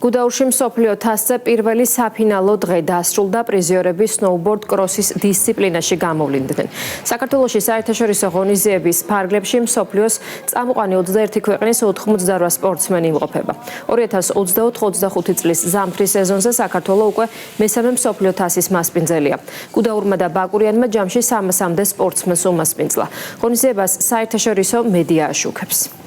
გუდაურში მსოფლიო თასზე პირველი საფინალო დღე დასრულდა პრიზიორები სნოუბორდ კროსის დისციპლინაში გამოვლინდნენ. საქართველოში საერთაშორისო ღონისძიების ფარგლებში მსოფლიოს წამყვანი 21 ქვეყნის 88 სპორტსმენი იმყოფება. 2024-25 წლის ზამთრის სეზონზე საქართველო უკვე მესამე მსოფლიო თასის მასპინძელია. გუდაურმა და ბაკურიანმა ჯამში 300-მდე სპორტსმენს უმასპინძლა. ღონისძიებას საერთაშორისო მედია აშუქებს.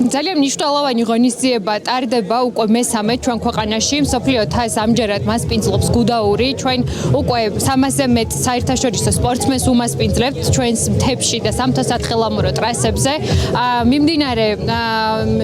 ძალიან მნიშვნელოვანი ღონისძიება ტარდება უკვე მესამე ჩვენ ქვეყანაში. მსოფლიო თასს ამჯერად მასპინძლობს გუდაური. ჩვენ უკვე 300-ზე მეტ საერთაშორისო სპორტსმენს უმასპინძლებთ ჩვენს მთებში და სამთო-სათხილამურო ტრასებზე. მიმდინარე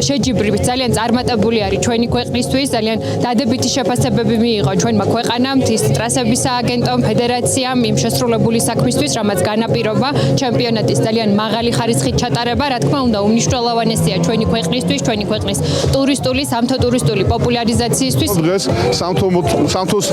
შეჯიბრებით ძალიან წარმატებული არის ჩვენი ქვეყნისთვის. ძალიან დადებითი შეფასებები მიიღო ჩვენმა ქვეყანამ, მთის ტრასების სააგენტომ, ფედერაციამ იმ შესრულებული საქმისთვის, რამაც განაპირობა ჩემპიონატის ძალიან მაღალი ხარისხით ჩატარება. რა თქმა უნდა, უმნიშვნელოვანესია ჩვენი ქვეყნისთვის, ჩვენი ქვეყნის ტურისტული, სამთო-ტურისტული პოპულარიზაციისთვის. დღეს სამთოს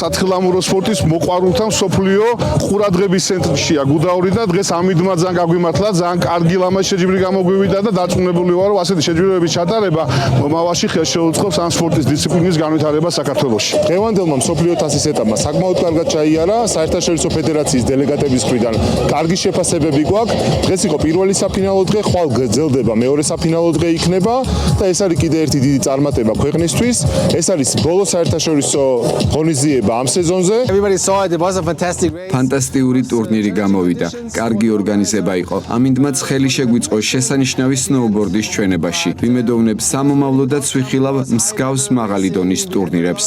სათხილამურო სპორტის მოყვარულთა მსოფლიო ყურადღების ცენტრშია გუდაური და დღეს ამით ძალიან გაგვიმართლა, ძალიან კარგი ლამაზ შეჯიბრი გამოგვივიდა და დარწმუნებული ვარო, ასეთი შეჯიბრებების ჩატარება მომავალში ხელს შეუწყობს ამ სპორტის დისციპლინის განვითარებას საქართველოში. დღევანდელმა მსოფლიო თასის ეტაპმა საკმაოდ კარგად ჩაიარა, საერთაშორისო ფედერაციის დელეგატების მხრიდან კარგი შეფასებები გვაქვს. დღეს იყო პირველი საფინალო დღე, ხვალ გრძელდება მეორე საფინალო დღე იქნება და ეს არის კიდე ერთი დიდი წარმატება ქვეყნისთვის. ეს არის ბოლო საერთაშორისო ღონისძიება ამ სეზონზე. ფანტასტიკური ტურნირი გამოვიდა. კარგი ორგანიზება იყო. ამინდმაც ხელი შეგვიწყო შესანიშნავი სნოუბორდის ჩვენებაში. ვიმედოვნებ სამომავლოდაც ვიხილავ მსგავს მაღალი დონის ტურნირებს.